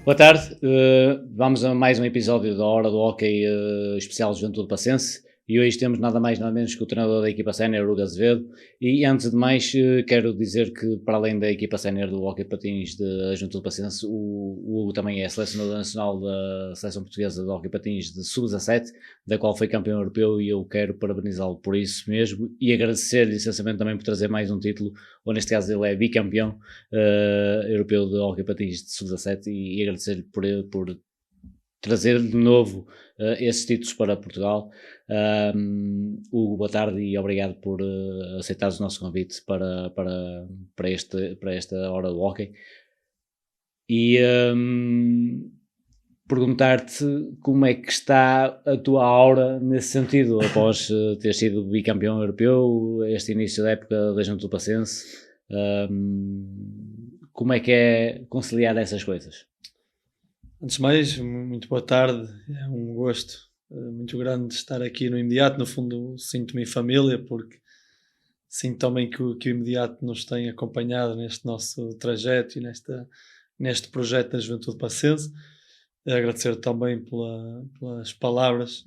Boa tarde, vamos a mais um episódio da Hora do Hóquei especial Juventude Passense e hoje temos nada mais nada menos que o treinador da equipa sénior, Hugo Azevedo, e antes de mais quero dizer que para além da equipa sénior do Hóquei Patins da Juventude Passense, o Hugo também é selecionador nacional da Seleção Portuguesa de Hóquei Patins de Sub-17, da qual foi campeão europeu, e eu quero parabenizá-lo por isso mesmo e agradecer-lhe essencialmente também por trazer mais um título, ou neste caso ele é bicampeão europeu de Hóquei Patins de Sub-17, e agradecer-lhe por trazer de novo esses títulos para Portugal. Hugo, boa tarde e obrigado por aceitares o nosso convite para esta hora do hóquei. E perguntar-te como é que está a tua aura nesse sentido, após ter sido bicampeão europeu, este início da época da Juventude Passense. Como é conciliar essas coisas? Antes de mais, muito boa tarde. É um gosto muito grande estar aqui no Imediato. No fundo, sinto-me em família, porque sinto também que o Imediato nos tem acompanhado neste nosso trajeto e neste projeto da Juventude Passense. Agradecer também pelas palavras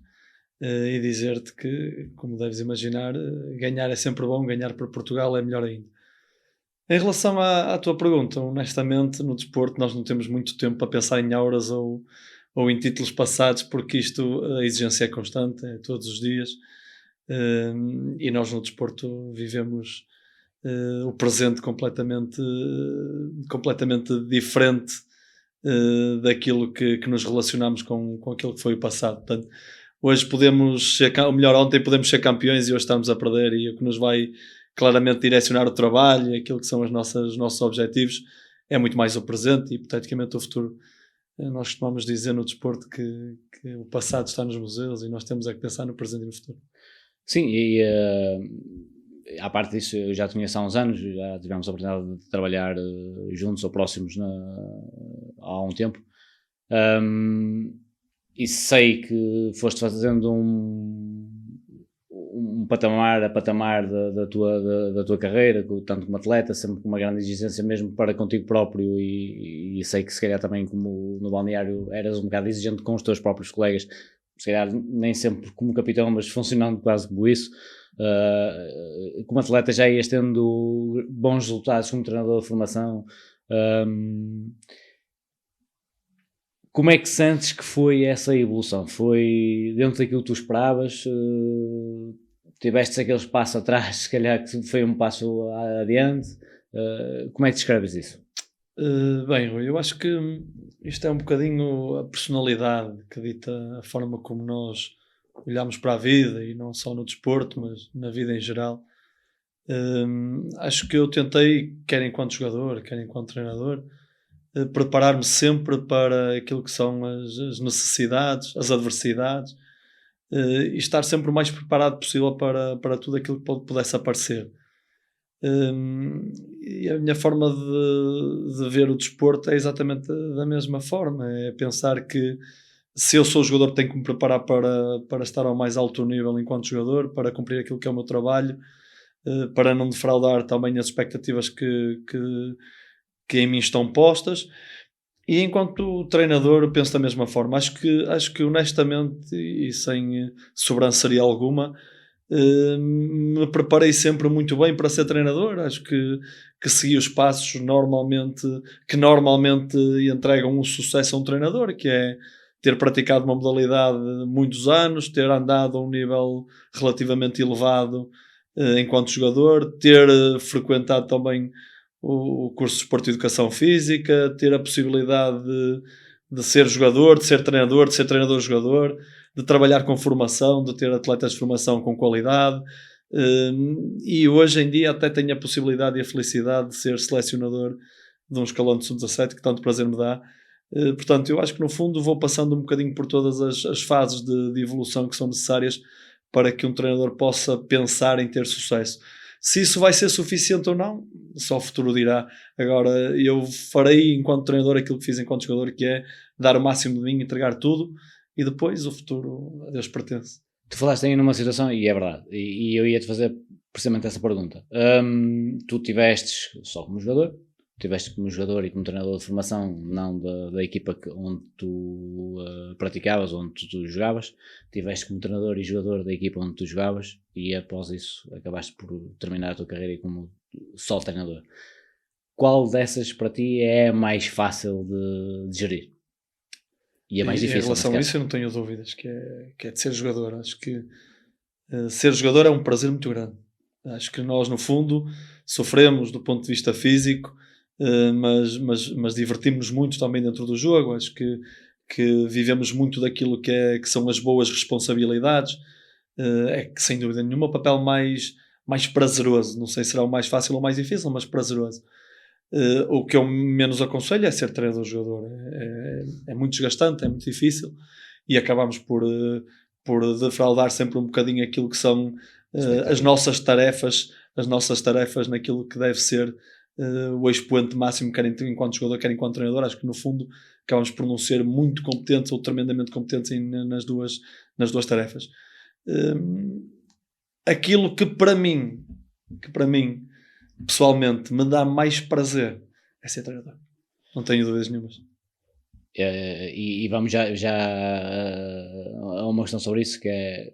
e dizer-te que, como deves imaginar, ganhar é sempre bom, ganhar para Portugal é melhor ainda. Em relação à tua pergunta, honestamente, no desporto nós não temos muito tempo para pensar em auras ou em títulos passados, porque isto, a exigência é constante, é todos os dias, e nós no desporto vivemos o presente completamente diferente daquilo que nos relacionamos com aquilo que foi o passado. Portanto, hoje podemos ser, ou melhor, ontem podemos ser campeões e hoje estamos a perder, e o que nos vai claramente direcionar o trabalho, aquilo que são os nossos objetivos, é muito mais o presente e, hipoteticamente, o futuro. Nós costumamos dizer no desporto que o passado está nos museus e nós temos é que pensar no presente e no futuro. Sim, e à parte disso, eu já te conheço há uns anos, já tivemos a oportunidade de trabalhar juntos ou próximos há um tempo. E sei que foste fazendo um patamar a patamar da tua carreira, tanto como atleta, sempre com uma grande exigência mesmo para contigo próprio, e sei que se calhar também, como no balneário eras um bocado exigente com os teus próprios colegas, se calhar nem sempre como capitão, mas funcionando quase como isso. Como atleta já ias tendo bons resultados como treinador de formação. Como é que sentes que foi essa evolução? Foi dentro daquilo que tu esperavas? Tiveste aqueles passos atrás, se calhar que foi um passo adiante? Como é que descreves isso? Bem, Rui, eu acho que isto é um bocadinho a personalidade que dita a forma como nós olhamos para a vida, e não só no desporto, mas na vida em geral. Acho que eu tentei, quer enquanto jogador, quer enquanto treinador, preparar-me sempre para aquilo que são as necessidades, as adversidades, e estar sempre o mais preparado possível para tudo aquilo que pudesse aparecer. E a minha forma de ver o desporto é exatamente da mesma forma, é pensar que se eu sou jogador tenho que me preparar para estar ao mais alto nível enquanto jogador, para cumprir aquilo que é o meu trabalho, para não defraudar também as expectativas que em mim estão postas. E enquanto treinador eu penso da mesma forma. Acho que honestamente e sem sobranceria alguma, me preparei sempre muito bem para ser treinador. Acho que segui os passos que normalmente entregam um sucesso a um treinador, que é ter praticado uma modalidade muitos anos, ter andado a um nível relativamente elevado enquanto jogador, ter frequentado também o curso de Desporto e Educação Física, ter a possibilidade de ser jogador, de ser treinador-jogador, de trabalhar com formação, de ter atletas de formação com qualidade, e hoje em dia até tenho a possibilidade e a felicidade de ser selecionador de um escalão de sub-17 que tanto prazer me dá. Portanto, eu acho que no fundo vou passando um bocadinho por todas as fases de evolução que são necessárias para que um treinador possa pensar em ter sucesso. Se isso vai ser suficiente ou não, só o futuro dirá. Agora, eu farei enquanto treinador aquilo que fiz enquanto jogador, que é dar o máximo de mim, entregar tudo, e depois o futuro a Deus pertence. Tu falaste aí numa situação, e é verdade, e eu ia-te fazer precisamente essa pergunta. Tu tiveste só como jogador, tiveste como jogador e como treinador de formação, não da equipa onde tu praticavas, onde tu jogavas, tiveste como treinador e jogador da equipa onde tu jogavas e após isso acabaste por terminar a tua carreira como só treinador. Qual dessas para ti é a mais fácil de gerir? E é mais Em difícil, relação a isso, eu não tenho dúvidas que é de ser jogador. Acho que ser jogador é um prazer muito grande. Acho que nós, no fundo, sofremos do ponto de vista físico, mas divertimos-nos muito também dentro do jogo. Acho que vivemos muito daquilo que são as boas responsabilidades. É que, sem dúvida nenhuma, o papel mais prazeroso. Não sei se será o mais fácil ou mais difícil, mas prazeroso. O que eu menos aconselho é ser treinador-jogador. É muito desgastante, é muito difícil e acabamos por defraudar sempre um bocadinho aquilo que são as nossas tarefas naquilo que deve ser o expoente máximo, quer enquanto jogador, quer enquanto treinador. Acho que no fundo acabamos por não ser muito competentes ou tremendamente competentes nas duas tarefas. Aquilo que para mim pessoalmente me dá mais prazer é ser treinador, não tenho dúvidas nenhumas. E vamos já a uma questão sobre isso, que é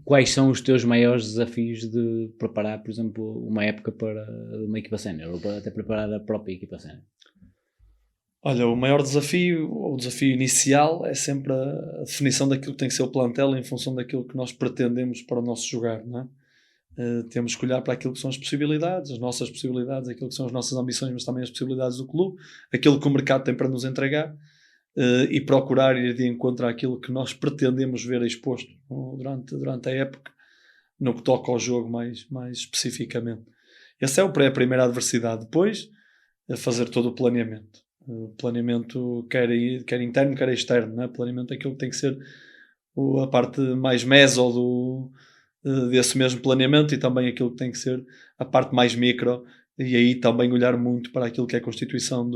quais são os teus maiores desafios de preparar, por exemplo, uma época para uma equipa sénior, ou para até preparar a própria equipa sénior? Olha, o maior desafio, ou o desafio inicial, é sempre a definição daquilo que tem que ser o plantel em função daquilo que nós pretendemos para o nosso jogar, não é? Temos que olhar para aquilo que são as possibilidades, as nossas possibilidades, aquilo que são as nossas ambições, mas também as possibilidades do clube, aquilo que o mercado tem para nos entregar, e procurar ir de encontro àquilo que nós pretendemos ver exposto durante a época, no que toca ao jogo mais especificamente. Essa é a primeira adversidade. Depois, fazer todo o planeamento. Planeamento quer interno, quer externo. Né? Planeamento é aquilo que tem que ser a parte mais meso desse mesmo planeamento, e também aquilo que tem que ser a parte mais micro, e aí também olhar muito para aquilo que é a constituição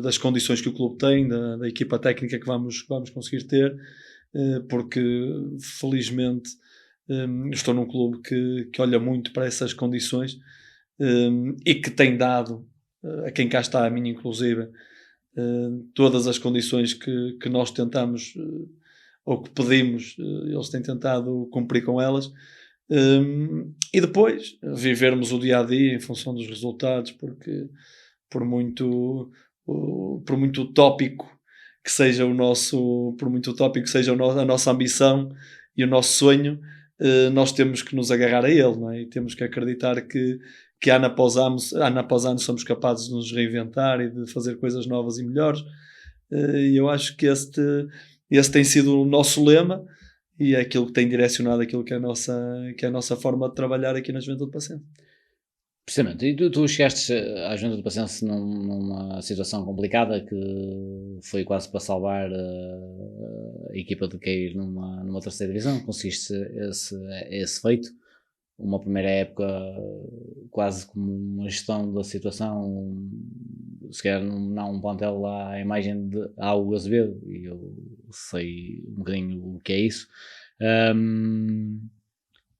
das condições que o clube tem, da equipa técnica que vamos conseguir ter, porque felizmente estou num clube que olha muito para essas condições, e que tem dado a quem cá está, a mim inclusive, todas as condições que nós tentamos ou que pedimos, eles têm tentado cumprir com elas. E depois vivermos o dia a dia em função dos resultados, porque por muito utópico que seja a nossa ambição e o nosso sonho, nós temos que nos agarrar a ele, não é? E temos que acreditar que ano após ano somos capazes de nos reinventar e de fazer coisas novas e melhores. E eu acho que esse tem sido o nosso lema, e é aquilo que tem direcionado aquilo que é a nossa forma de trabalhar aqui na Juventude Pacense. Precisamente, e tu chegaste à Juventude Pacense numa situação complicada que foi quase para salvar a equipa de cair numa terceira divisão. Conseguiste esse feito, uma primeira época quase como uma gestão da situação, se calhar não um plantel lá à imagem de Hugo Azevedo, e eu sei um bocadinho o que é isso.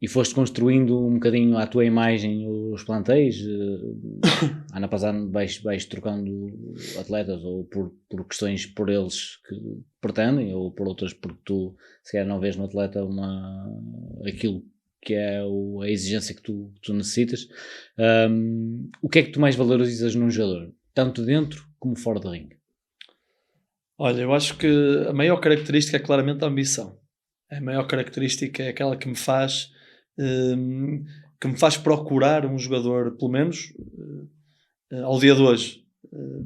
E foste construindo um bocadinho à tua imagem os plantéis, ano após ano vais trocando atletas, ou por questões por eles que pretendem, ou por outras porque tu se calhar não vês no atleta aquilo que é a exigência que tu necessitas. O que é que tu mais valorizas num jogador, tanto dentro como fora do ringue? Olha, eu acho que a maior característica é claramente a ambição. A maior característica é aquela que me faz procurar um jogador, pelo menos ao dia de hoje.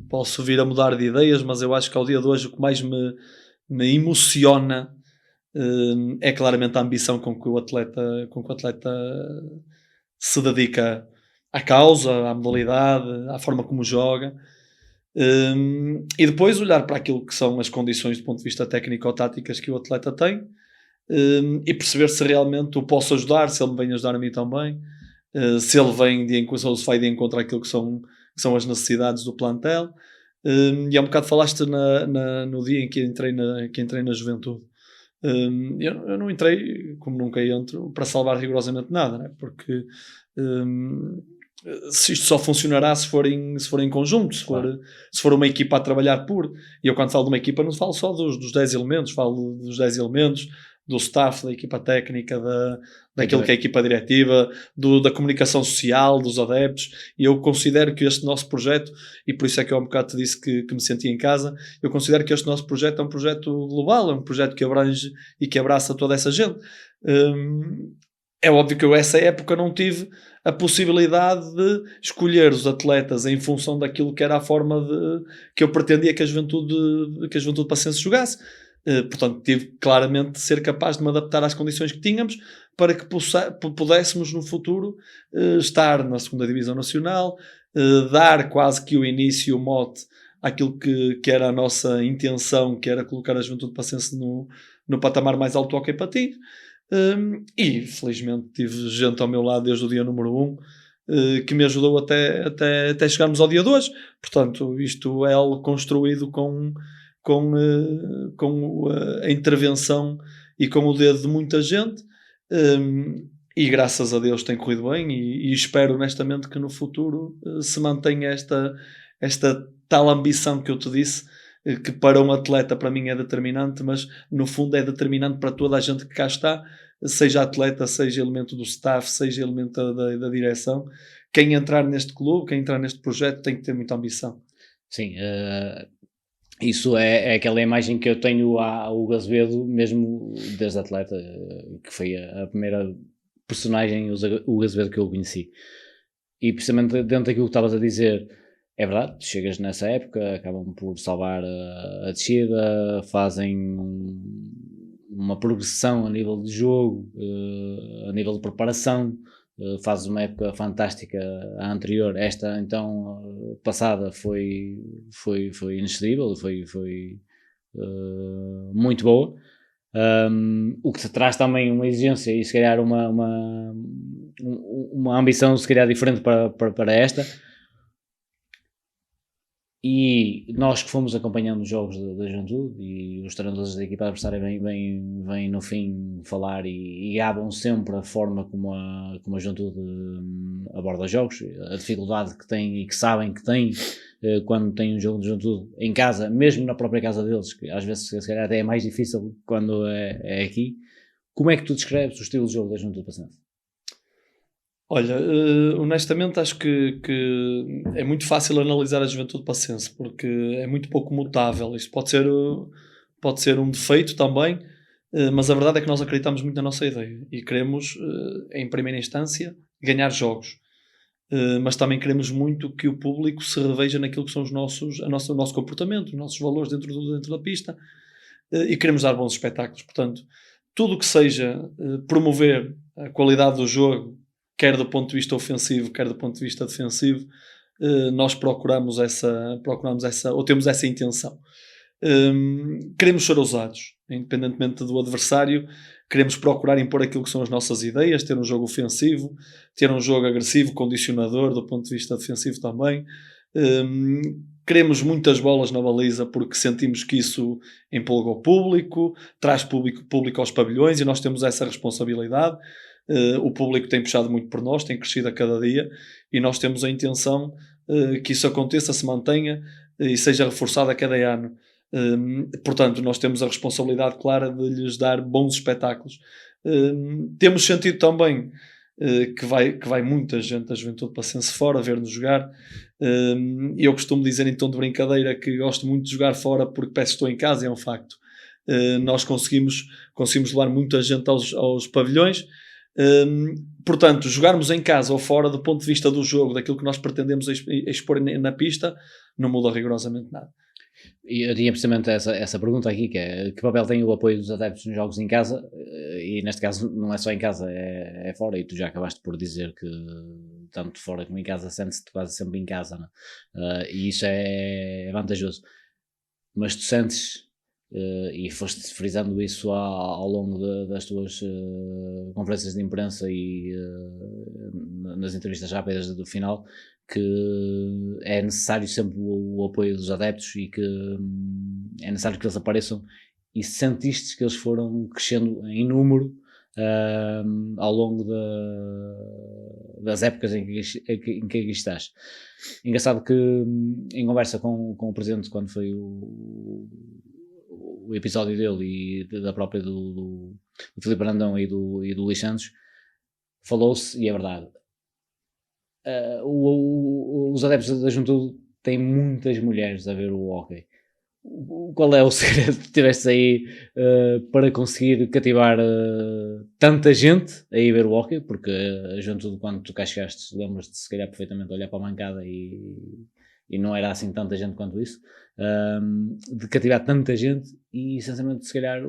Posso vir a mudar de ideias, mas eu acho que ao dia de hoje o que mais me emociona é claramente a ambição com que o atleta se dedica à causa, à modalidade, à forma como joga. E depois olhar para aquilo que são as condições do ponto de vista técnico-táticas que o atleta tem, e perceber se realmente o posso ajudar, se ele me vem ajudar a mim também, se ele vem se vai de encontro àquilo que são as necessidades do plantel. E há um bocado falaste no dia em que entrei na Juventude. Eu não entrei, como nunca entro, para salvar rigorosamente nada, né? Porque se isto só funcionará se for em conjunto, se for uma equipa a trabalhar e eu quando falo de uma equipa não falo só dos 10 elementos, falo dos 10 elementos, do staff, da equipa técnica, daquilo que é a equipa diretiva, da comunicação social, dos adeptos, e eu considero que este nosso projeto, e por isso é que eu há um bocado te disse que me sentia em casa, eu considero que este nosso projeto é um projeto global, é um projeto que abrange e que abraça toda essa gente. É óbvio que eu essa época não tive a possibilidade de escolher os atletas em função daquilo que era a forma que eu pretendia que a Juventude Passense jogasse. Portanto, tive claramente de ser capaz de me adaptar às condições que tínhamos para que pudéssemos no futuro estar na segunda Divisão Nacional, dar quase que o início e o mote àquilo que era a nossa intenção, que era colocar a Juventude Passense no patamar mais alto do hóquei patins. E felizmente tive gente ao meu lado desde o dia número 1 que me ajudou até chegarmos ao dia 2. Portanto, isto é algo construído com a intervenção e com o dedo de muita gente, e graças a Deus tem corrido bem, e espero honestamente que no futuro se mantenha esta tal ambição que eu te disse, que para um atleta para mim é determinante, mas no fundo é determinante para toda a gente que cá está, seja atleta, seja elemento do staff, seja elemento da direção. Quem entrar neste clube, quem entrar neste projeto tem que ter muita ambição. Sim, isso é aquela imagem que eu tenho ao Hugo Azevedo, mesmo desde atleta, que foi a primeira personagem, o Hugo Azevedo, que eu conheci. E precisamente dentro daquilo que estavas a dizer, é verdade, chegas nessa época, acabam por salvar a descida, fazem uma progressão a nível de jogo, a nível de preparação, fazes uma época fantástica a anterior, esta então passada foi inexcedível, foi muito boa, o que te traz também uma exigência e se calhar uma ambição se calhar diferente para esta. E nós que fomos acompanhando os jogos da Juventude, e os treinadores da equipa adversária vêm no fim falar e gabam sempre a forma como a Juventude aborda os jogos, a dificuldade que tem e que sabem que tem quando tem um jogo de Juventude em casa, mesmo na própria casa deles, que às vezes se calhar até é mais difícil quando é aqui. Como é que tu descreves o estilo de jogo da Juventude Passense? Olha, honestamente acho que é muito fácil analisar a Juventude Passense, porque é muito pouco mutável. Isto pode ser um defeito também, mas a verdade é que nós acreditamos muito na nossa ideia e queremos, em primeira instância, ganhar jogos. Mas também queremos muito que o público se reveja naquilo que são o nosso comportamento, os nossos valores dentro da pista, e queremos dar bons espetáculos. Portanto, tudo o que seja promover a qualidade do jogo, quer do ponto de vista ofensivo, quer do ponto de vista defensivo, nós procuramos essa, ou temos essa intenção. Queremos ser ousados, independentemente do adversário, queremos procurar impor aquilo que são as nossas ideias, ter um jogo ofensivo, ter um jogo agressivo, condicionador, do ponto de vista defensivo também. Queremos muitas bolas na baliza porque sentimos que isso empolga o público, traz público aos pavilhões, e nós temos essa responsabilidade. O público tem puxado muito por nós, tem crescido a cada dia, e nós temos a intenção que isso aconteça, se mantenha e seja reforçado a cada ano. Portanto, nós temos a responsabilidade clara de lhes dar bons espetáculos. Temos sentido também que vai muita gente da Juventude Passense fora ver-nos jogar. Eu costumo dizer em tom de brincadeira que gosto muito de jogar fora porque parece que estou em casa, é um facto. Nós conseguimos levar muita gente aos pavilhões. Portanto, jogarmos em casa ou fora, do ponto de vista do jogo, daquilo que nós pretendemos expor na pista, não muda rigorosamente nada. E eu tinha precisamente essa pergunta aqui, que é: que papel tem o apoio dos adeptos nos jogos em casa? E neste caso não é só em casa, é fora, e tu já acabaste por dizer que tanto fora como em casa sentes-te quase sempre em casa, não é? E isso é vantajoso. Mas tu sentes, e foste frisando isso ao longo das tuas conferências de imprensa e nas entrevistas rápidas do final, que é necessário sempre o apoio dos adeptos e que é necessário que eles apareçam, e sentiste que eles foram crescendo em número ao longo das épocas em que aqui estás. Engraçado que, em conversa com o Presidente, quando foi o episódio dele e da própria do Filipe Brandão e do Luís Santos, falou-se, e é verdade, os adeptos da Juventude têm muitas mulheres a ver o hóquei. Qual é o segredo que tiveste aí para conseguir cativar tanta gente a ir ver o hóquei? Porque a Juventude, quando tu cá chegaste, lembras-te se calhar perfeitamente olhar para a bancada e não era assim tanta gente quanto isso, de cativar tanta gente e essencialmente se calhar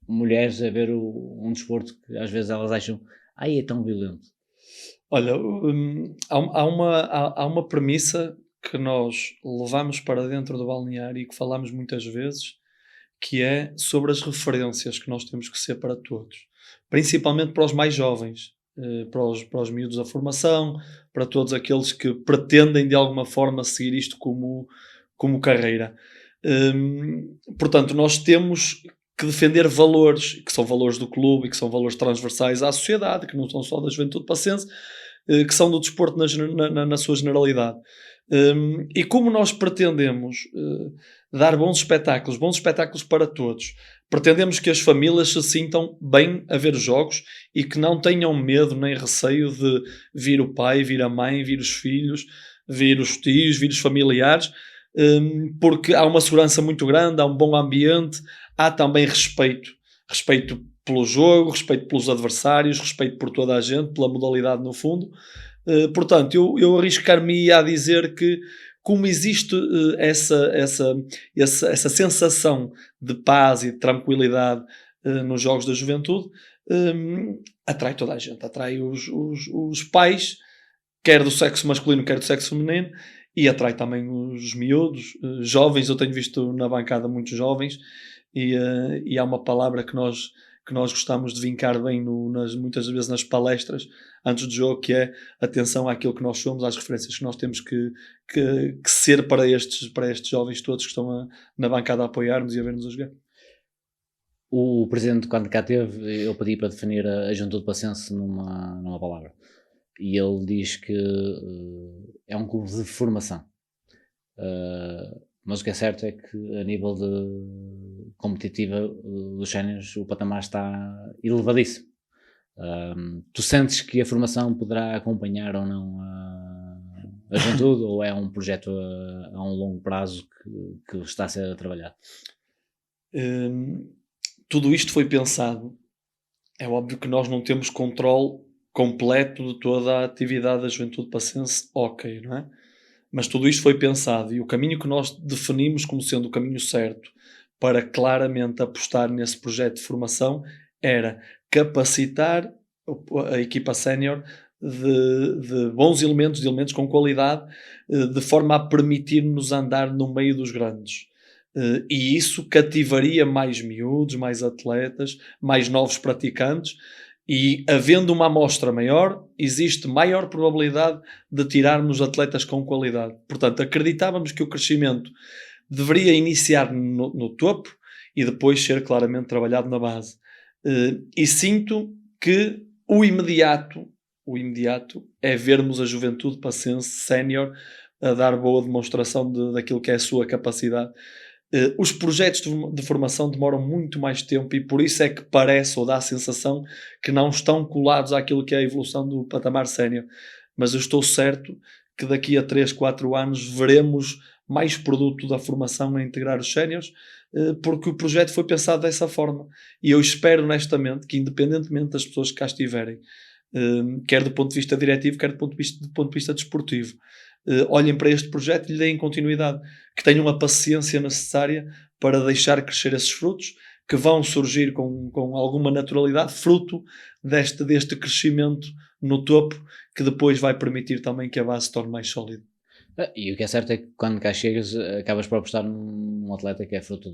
mulheres a ver um desporto que às vezes elas acham é tão violento. Olha, há uma premissa que nós levamos para dentro do balneário e que falamos muitas vezes, que é sobre as referências que nós temos que ser para todos, principalmente para os mais jovens, para os miúdos da formação, para todos aqueles que pretendem de alguma forma seguir isto como carreira. Portanto, nós temos que defender valores, que são valores do clube e que são valores transversais à sociedade, que não são só da Juventude Passense, que são do desporto na sua generalidade. E como nós pretendemos dar bons espetáculos para todos, pretendemos que as famílias se sintam bem a ver os jogos e que não tenham medo nem receio de vir o pai, vir a mãe, vir os filhos, vir os tios, vir os familiares, porque há uma segurança muito grande, há um bom ambiente, há também respeito pelo jogo, respeito pelos adversários, respeito por toda a gente, pela modalidade no fundo. Portanto, eu arriscar-me a dizer que, como existe essa sensação de paz e de tranquilidade nos Jogos da Juventude, atrai toda a gente, atrai os pais, quer do sexo masculino, quer do sexo feminino, e atrai também os miúdos, jovens. Eu tenho visto na bancada muitos jovens, e há uma palavra que nós gostamos de vincar bem muitas vezes nas palestras antes do jogo, que é atenção àquilo que nós somos, às referências que nós temos que ser para estes jovens todos que estão na bancada a apoiar-nos e a ver-nos a jogar. O Presidente, quando cá teve, eu pedi para definir a Juventude Passense numa palavra, e ele diz que é um clube de formação. Mas o que é certo é que a nível de competitiva dos séniores o patamar está elevadíssimo. Tu sentes que a formação poderá acompanhar ou não a Juventude, ou é um projeto a um longo prazo que está a ser trabalhado? Tudo isto foi pensado. É óbvio que nós não temos controle completo de toda a atividade da Juventude Passense, não é? Mas tudo isto foi pensado, e o caminho que nós definimos como sendo o caminho certo para claramente apostar nesse projeto de formação era capacitar a equipa sénior de bons elementos, de elementos com qualidade, de forma a permitir-nos andar no meio dos grandes. E isso cativaria mais miúdos, mais atletas, mais novos praticantes, e havendo uma amostra maior, existe maior probabilidade de tirarmos atletas com qualidade. Portanto, acreditávamos que o crescimento deveria iniciar no topo e depois ser claramente trabalhado na base. E sinto que o imediato é vermos a Juventude Passense sénior a dar boa demonstração daquilo que é a sua capacidade. Os projetos de formação demoram muito mais tempo, e por isso é que parece, ou dá a sensação, que não estão colados àquilo que é a evolução do patamar sénior. Mas eu estou certo que daqui a 3, 4 anos veremos mais produto da formação a integrar os séniores, porque o projeto foi pensado dessa forma. E eu espero honestamente que, independentemente das pessoas que cá estiverem, quer do ponto de vista diretivo, quer do ponto de vista desportivo, olhem para este projeto e lhe deem continuidade, que tenham a paciência necessária para deixar crescer esses frutos, que vão surgir com alguma naturalidade, fruto deste crescimento no topo, que depois vai permitir também que a base se torne mais sólida. E o que é certo é que quando cá chegas acabas por apostar num atleta que é fruto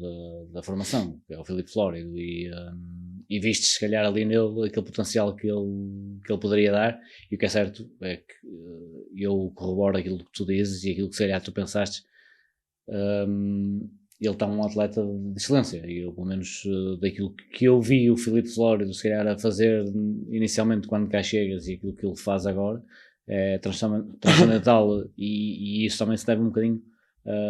da formação, que é o Filipe Flórido, e vistes se calhar ali nele aquele potencial que ele poderia dar. E o que é certo é que eu corroboro aquilo que tu dizes e aquilo que se calhar tu pensaste. ele está um atleta de excelência, e eu, pelo menos daquilo que eu vi o Filipe Flórido se calhar a fazer inicialmente quando cá chegas e aquilo que ele faz agora é transcendental e isso também se deve um bocadinho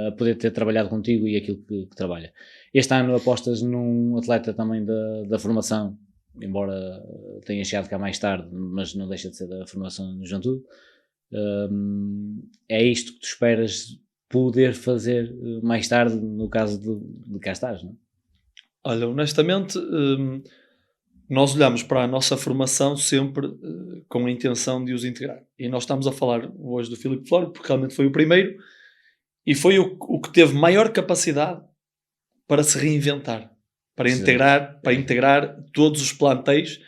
a poder ter trabalhado contigo e aquilo que trabalha. Este ano apostas num atleta também da formação, embora tenha chegado cá mais tarde, mas não deixa de ser da formação de juventude. É isto que tu esperas poder fazer mais tarde, no caso de cá estás, não é? Olha, honestamente, nós olhamos para a nossa formação sempre com a intenção de os integrar. E nós estamos a falar hoje do Filipe Flórido, porque realmente foi o primeiro e foi o que teve maior capacidade para se reinventar, para integrar todos os plantéis,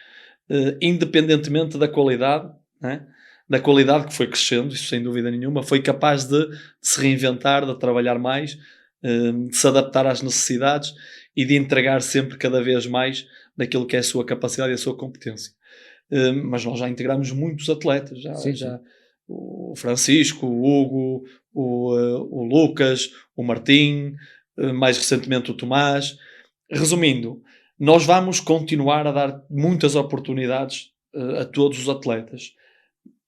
independentemente da qualidade, né? Da qualidade que foi crescendo, isso sem dúvida nenhuma, foi capaz de se reinventar, de trabalhar mais, de se adaptar às necessidades e de entregar sempre cada vez mais daquilo que é a sua capacidade e a sua competência. Mas nós já integramos muitos atletas, já o Francisco, o Hugo, o Lucas, o Martim, mais recentemente o Tomás. Resumindo, nós vamos continuar a dar muitas oportunidades a todos os atletas,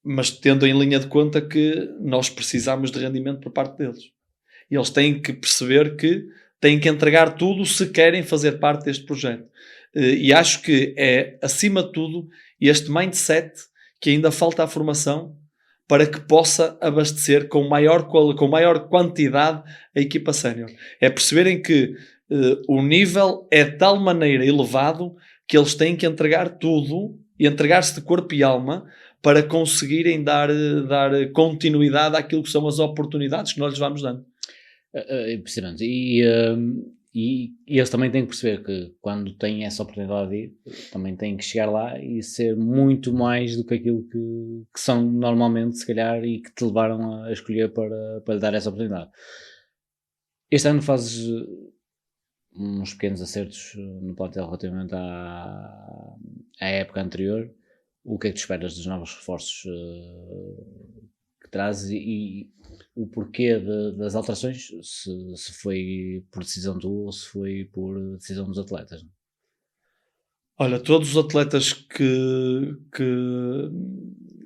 mas tendo em linha de conta que nós precisamos de rendimento por parte deles. E eles têm que perceber que têm que entregar tudo se querem fazer parte deste projeto. E acho que é, acima de tudo, este mindset que ainda falta à formação para que possa abastecer com maior quantidade a equipa sénior. É perceberem que o nível é de tal maneira elevado que eles têm que entregar tudo e entregar-se de corpo e alma para conseguirem dar continuidade àquilo que são as oportunidades que nós lhes vamos dando. Precisamente. E eles também têm que perceber que quando têm essa oportunidade de ir, também têm que chegar lá e ser muito mais do que aquilo que são normalmente, se calhar, e que te levaram a escolher para lhe dar essa oportunidade. Este ano fazes uns pequenos acertos no plantel relativamente à época anterior. O que é que tu esperas dos novos reforços que trazes e o porquê das alterações, se foi por decisão tua ou se foi por decisão dos atletas? Olha, todos os atletas que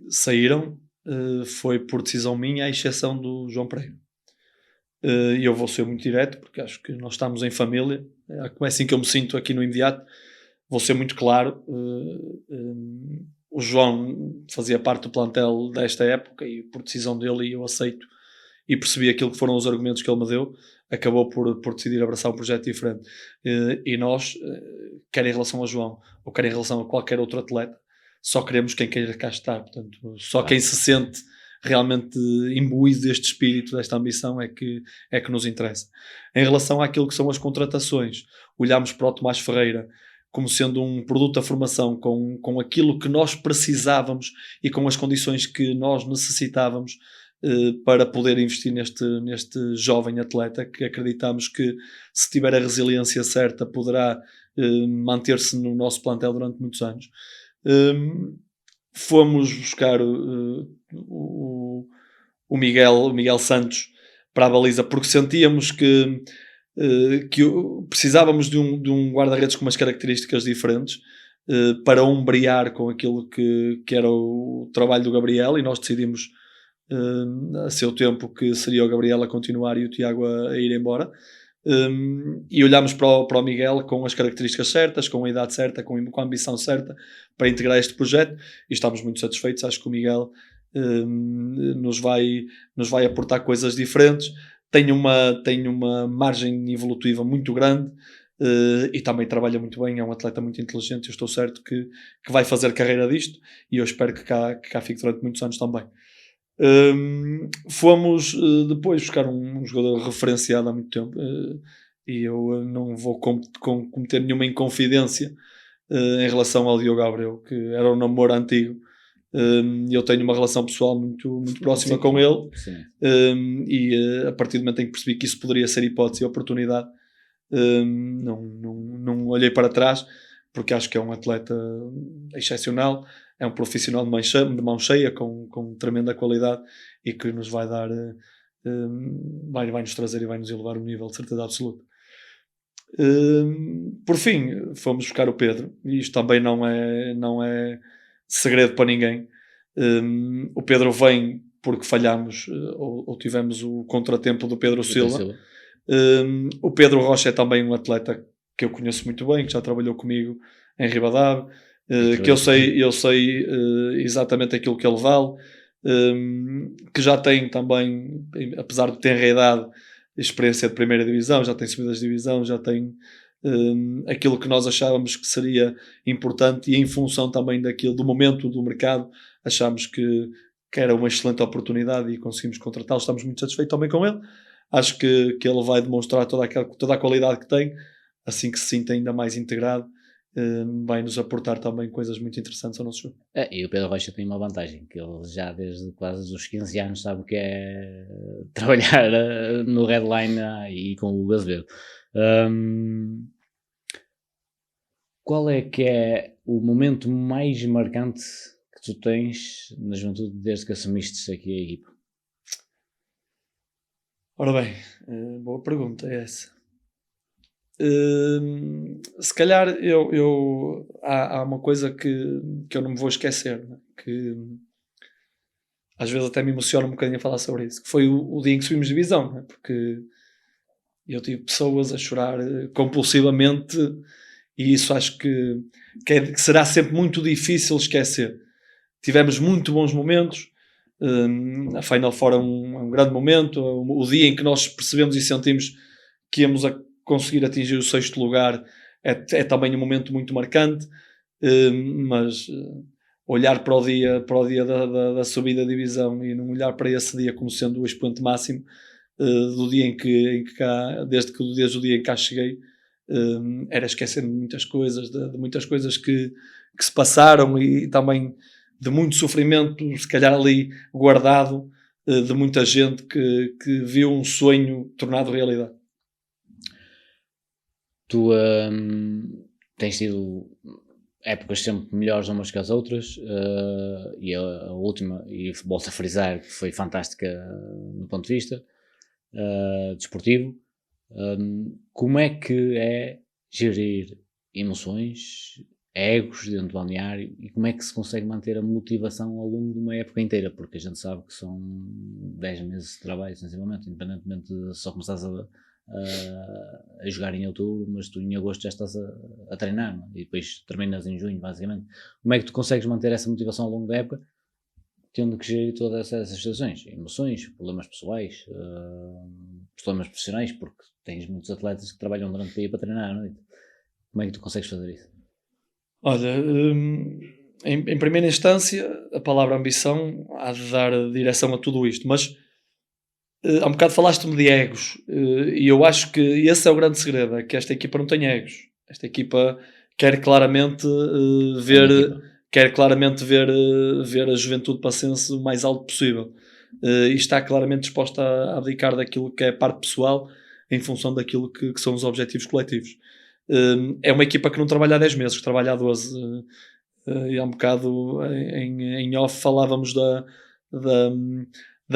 saíram foi por decisão minha, à exceção do João Pereira. E eu vou ser muito direto, porque acho que nós estamos em família. É assim que eu me sinto aqui no imediato. Vou ser muito claro. O João fazia parte do plantel desta época e por decisão dele eu aceito e percebi aquilo que foram os argumentos que ele me deu, acabou por decidir abraçar um projeto diferente. E nós, quer em relação a João ou quer em relação a qualquer outro atleta, só queremos quem queira cá estar. Portanto, só quem se sente realmente imbuído deste espírito, desta ambição, é que nos interessa. Em relação àquilo que são as contratações, olhamos para o Tomás Ferreira como sendo um produto da formação com aquilo que nós precisávamos e com as condições que nós necessitávamos para poder investir neste jovem atleta, que acreditamos que, se tiver a resiliência certa, poderá manter-se no nosso plantel durante muitos anos. Fomos buscar o Miguel Santos para a baliza porque sentíamos que precisávamos de um guarda-redes com umas características diferentes para ombrear com aquilo que era o trabalho do Gabriel, e nós decidimos a seu tempo que seria o Gabriel a continuar e o Tiago a ir embora, e olhámos para o Miguel com as características certas, com a idade certa, com a ambição certa para integrar este projeto, e estamos muito satisfeitos. Acho que o Miguel nos vai aportar coisas diferentes, tem uma margem evolutiva muito grande, e também trabalha muito bem, é um atleta muito inteligente. Eu estou certo que vai fazer carreira disto e eu espero que cá fique durante muitos anos também. Fomos depois buscar um jogador referenciado há muito tempo, e eu não vou cometer nenhuma inconfidência em relação ao Diogo Abreu, que era um namoro antigo. Eu tenho uma relação pessoal muito próxima com ele, e a partir do momento em que percebi que isso poderia ser hipótese e oportunidade, não olhei para trás, porque acho que é um atleta excepcional, é um profissional de mão cheia, com tremenda qualidade, e que nos vai dar, vai nos trazer e vai nos elevar um nível de certeza absoluta. Por fim, fomos buscar o Pedro, e isto também não é segredo para ninguém. O Pedro vem porque falhámos, ou tivemos o contratempo do Pedro Silva. O Pedro Rocha é também um atleta que eu conheço muito bem, que já trabalhou comigo em Ribadave, que eu sei exatamente aquilo que ele vale, que já tem também, apesar de ter a idade, experiência de primeira divisão, já tem subidas de divisão, já tem aquilo que nós achávamos que seria importante, e em função também do momento do mercado, achámos que era uma excelente oportunidade e conseguimos contratá-lo. Estamos muito satisfeitos também com ele. Acho que ele vai demonstrar toda a qualidade que tem, assim que se sinta ainda mais integrado. Vai nos aportar também coisas muito interessantes ao nosso jogo. E o Pedro Rocha tem uma vantagem, que ele já desde quase os 15 anos sabe o que é trabalhar no Redline e com o Azevedo. Qual é que é o momento mais marcante que tu tens na juventude desde que assumiste aqui a equipa? Ora bem, boa pergunta é essa. Se calhar há uma coisa que eu não me vou esquecer, né? Que às vezes até me emociona um bocadinho a falar sobre isso, que foi o dia em que subimos divisão, né? Porque eu tive pessoas a chorar compulsivamente, e isso acho que será sempre muito difícil esquecer. Tivemos muito bons momentos, a Final Four é um grande momento, o dia em que nós percebemos e sentimos que íamos a conseguir atingir o 6º lugar é também um momento muito marcante, mas olhar para o dia da subida da divisão e não olhar para esse dia como sendo o expoente máximo do dia em que cá, desde o dia em que cá cheguei, era esquecer de muitas coisas, de muitas coisas que se passaram, e também de muito sofrimento, se calhar ali guardado, de muita gente que viu um sonho tornado realidade. Tu tens tido épocas sempre melhores umas que as outras, e a última, e volto a frisar, que foi fantástica no ponto de vista desportivo. Como é que é gerir emoções, egos dentro do balneário, e como é que se consegue manter a motivação ao longo de uma época inteira? Porque a gente sabe que são 10 meses de trabalho, sensivelmente, independentemente de só começares a jogar em outubro, mas tu em agosto já estás a treinar, não é? E depois terminas em junho, basicamente. Como é que tu consegues manter essa motivação ao longo da época, tendo que gerir todas essas situações, emoções, problemas pessoais, problemas profissionais, porque tens muitos atletas que trabalham durante o dia para treinar à noite. Como é que tu consegues fazer isso? Olha, em primeira instância, a palavra ambição há de dar direção a tudo isto, mas há um bocado falaste-me de egos, e eu acho que esse é o grande segredo, é que esta equipa não tem egos. Esta equipa quer claramente ver a juventude passense o mais alto possível, e está claramente disposta a abdicar daquilo que é a parte pessoal em função daquilo que são os objetivos coletivos. É uma equipa que não trabalha há 10 meses, que trabalha há 12. E há um bocado em off falávamos da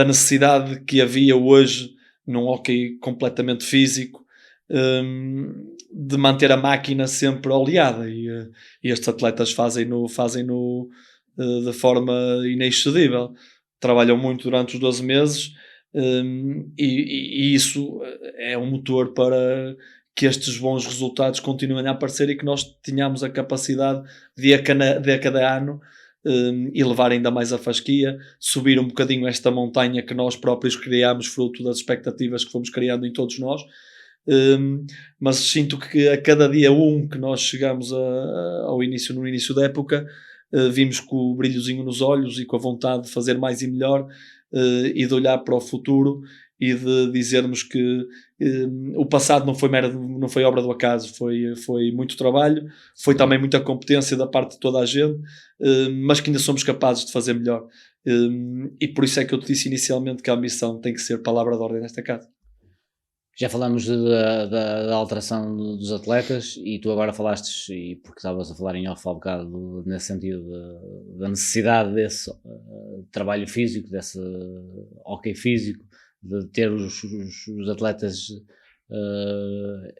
necessidade que havia hoje num hóquei completamente físico, de manter a máquina sempre oleada, e estes atletas fazem-no de forma inexcedível. Trabalham muito durante os 12 meses, e isso é um motor para que estes bons resultados continuem a aparecer, e que nós tenhamos a capacidade de a cada ano elevar ainda mais a fasquia, subir um bocadinho esta montanha que nós próprios criámos, fruto das expectativas que fomos criando em todos nós. Mas sinto que a cada dia que nós chegamos no início da época, vimos com o brilhozinho nos olhos e com a vontade de fazer mais e melhor, e de olhar para o futuro e de dizermos que o passado não foi obra do acaso, foi muito trabalho, foi também muita competência da parte de toda a gente, mas que ainda somos capazes de fazer melhor. E por isso é que eu te disse inicialmente que a ambição tem que ser palavra de ordem nesta casa. Já falamos da alteração dos atletas, e tu agora falaste, e porque estavas a falar em off há bocado, nesse sentido da necessidade desse trabalho físico, desse hockey físico, de ter os atletas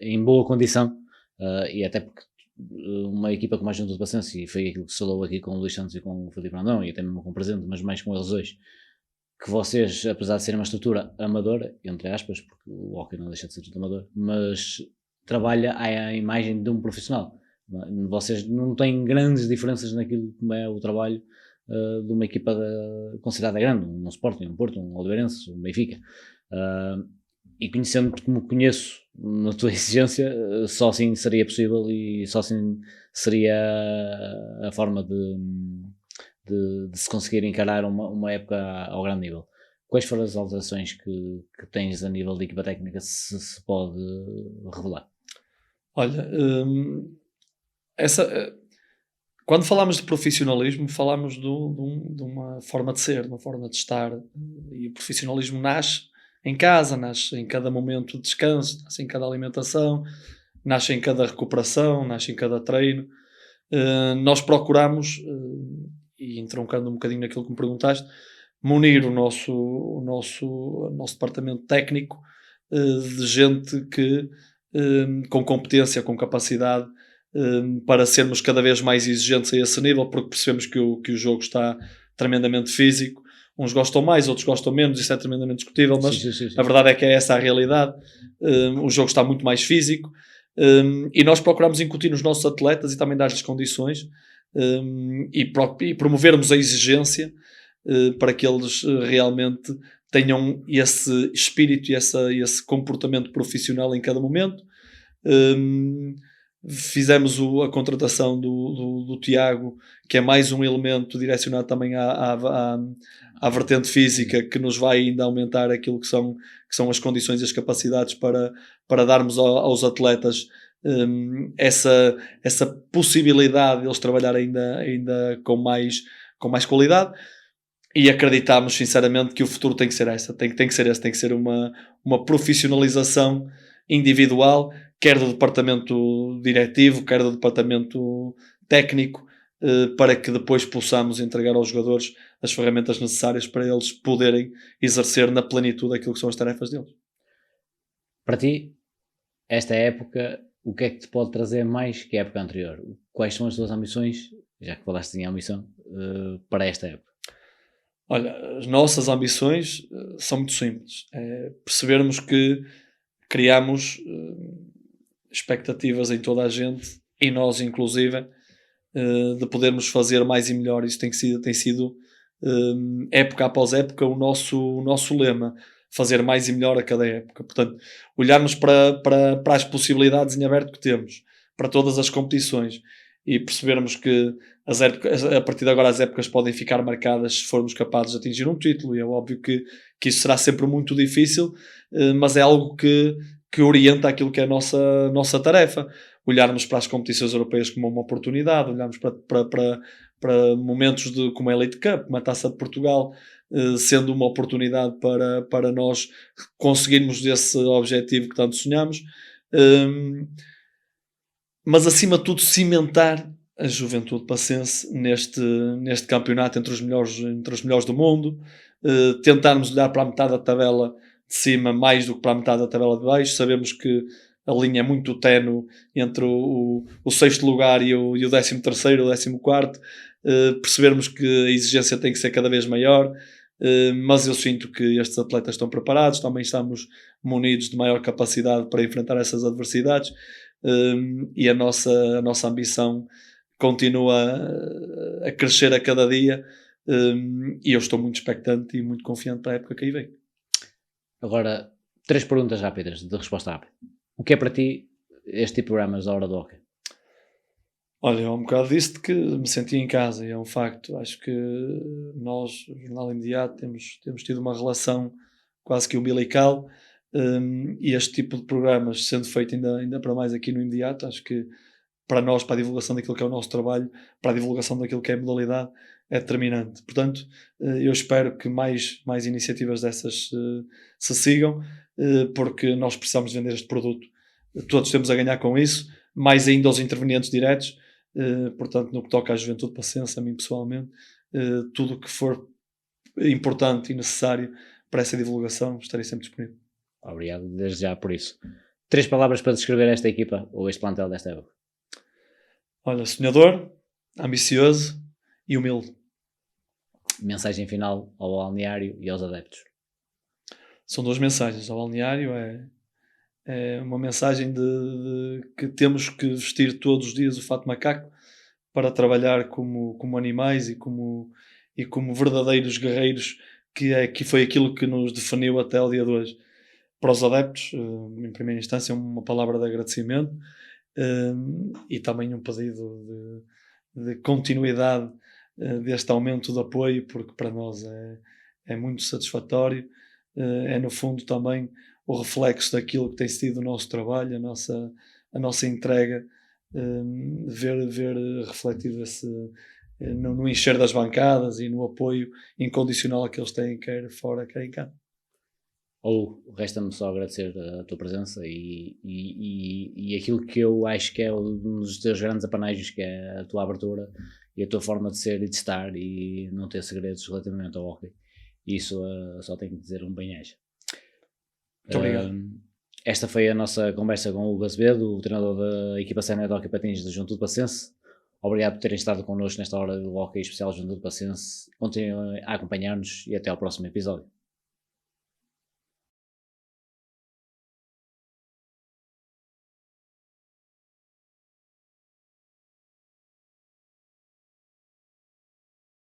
em boa condição, e até porque uma equipa com mais Juventude de Paciência, e foi aquilo que se falou aqui com o Luís Santos e com o Filipe Brandão, e até mesmo com o Presidente, mas mais com eles dois, que vocês, apesar de serem uma estrutura amadora, entre aspas, porque o hockey não deixa de ser tudo amador, mas trabalha à imagem de um profissional. Vocês não têm grandes diferenças naquilo que é o trabalho de uma equipa considerada grande, um Sporting, um Porto, um Oliveirense, um Benfica. E conhecendo-te como conheço na tua exigência, só assim seria possível e só assim seria a forma de se conseguir encarar uma época ao grande nível. Quais foram as alterações que tens a nível de equipa técnica, se pode revelar? Olha, quando falamos de profissionalismo, falamos de uma forma de ser, de uma forma de estar, e o profissionalismo nasce em casa, nasce em cada momento de descanso, nasce em cada alimentação, nasce em cada recuperação, nasce em cada treino. Nós procuramos, e entroncando um bocadinho naquilo que me perguntaste, munir o nosso departamento técnico de gente que, com competência, com capacidade, para sermos cada vez mais exigentes a esse nível, porque percebemos que o jogo está tremendamente físico. Uns gostam mais, outros gostam menos, isso é tremendamente discutível, mas sim. A verdade é que é essa a realidade. O jogo está muito mais físico, e nós procuramos incutir nos nossos atletas e também dar-lhes condições, e promovermos a exigência para que eles realmente tenham esse espírito e esse comportamento profissional em cada momento. Fizemos a contratação do Tiago, que é mais um elemento direcionado também à vertente física, que nos vai ainda aumentar aquilo que são as condições e as capacidades para darmos aos atletas essa possibilidade de eles trabalharem ainda com mais qualidade. E acreditamos sinceramente que o futuro tem que ser essa, tem que ser esse, tem que ser uma profissionalização individual, quer do departamento diretivo, quer do departamento técnico, para que depois possamos entregar aos jogadores as ferramentas necessárias para eles poderem exercer na plenitude aquilo que são as tarefas deles. Para ti, esta época, o que é que te pode trazer mais que a época anterior? Quais são as tuas ambições, já que falaste em ambição, para esta época? Olha, as nossas ambições são muito simples. É percebermos que criamos expectativas em toda a gente, e nós inclusive, de podermos fazer mais e melhor. Isso tem sido época após época o nosso lema, fazer mais e melhor a cada época. Portanto, olharmos para as possibilidades em aberto que temos, para todas as competições, e percebermos que a partir de agora as épocas podem ficar marcadas se formos capazes de atingir um título, e é óbvio que isso será sempre muito difícil, mas é algo que orienta aquilo que é a nossa tarefa. Olharmos para as competições europeias como uma oportunidade, olharmos para momentos como a Elite Cup, como a Taça de Portugal, sendo uma oportunidade para nós conseguirmos esse objetivo que tanto sonhamos, mas acima de tudo cimentar a Juventude Pacense neste campeonato entre os melhores do mundo, tentarmos olhar para a metade da tabela de cima mais do que para a metade da tabela de baixo. Sabemos que a linha é muito ténue entre o sexto lugar e o 13º, o 14º, percebermos que a exigência tem que ser cada vez maior, mas eu sinto que estes atletas estão preparados, também estamos munidos de maior capacidade para enfrentar essas adversidades, e a nossa ambição continua a crescer a cada dia, e eu estou muito expectante e muito confiante para a época que aí vem. Agora, 3 perguntas rápidas, de resposta rápida. O que é para ti este tipo de programas da Hora do Hockey? Olha, há um bocado disse que me senti em casa, e é um facto. Acho que nós, o Jornal Imediato, temos tido uma relação quase que umbilical, e este tipo de programas, sendo feito ainda para mais aqui no Imediato, acho que para nós, para a divulgação daquilo que é o nosso trabalho, para a divulgação daquilo que é a modalidade, é determinante. Portanto, eu espero que mais iniciativas dessas se sigam, porque nós precisamos vender este produto. Todos temos a ganhar com isso, mais ainda os intervenientes diretos. Portanto, no que toca à Juventude Pacense, a mim pessoalmente, tudo o que for importante e necessário para essa divulgação, estarei sempre disponível. Obrigado desde já por isso. 3 palavras para descrever esta equipa ou este plantel desta época. Olha, sonhador, ambicioso e humilde. Mensagem final ao balneário e aos adeptos. São 2 mensagens. Ao balneário é uma mensagem de que temos que vestir todos os dias o fato macaco para trabalhar como animais e como verdadeiros guerreiros, que foi aquilo que nos definiu até ao dia de hoje. Para os adeptos, em primeira instância, uma palavra de agradecimento, e também um pedido de continuidade deste aumento de apoio, porque para nós é muito satisfatório. É no fundo também o reflexo daquilo que tem sido o nosso trabalho, a nossa entrega, ver refletido no encher das bancadas e no apoio incondicional que eles têm, quer fora, quer em cá. Ou resta-me só agradecer a tua presença e aquilo que eu acho que é um dos teus grandes apanágios, que é a tua abertura e a tua forma de ser e de estar e não ter segredos relativamente ao hóquei. Isso só tenho que dizer um bem-aja. Muito obrigado. Esta foi a nossa conversa com o Hugo Azevedo, o treinador da equipa sénior de hóquei patins da Juventude Passense. Obrigado por terem estado connosco nesta hora do hóquei especial Juventude Passense. Continuem a acompanhar-nos e até ao próximo episódio.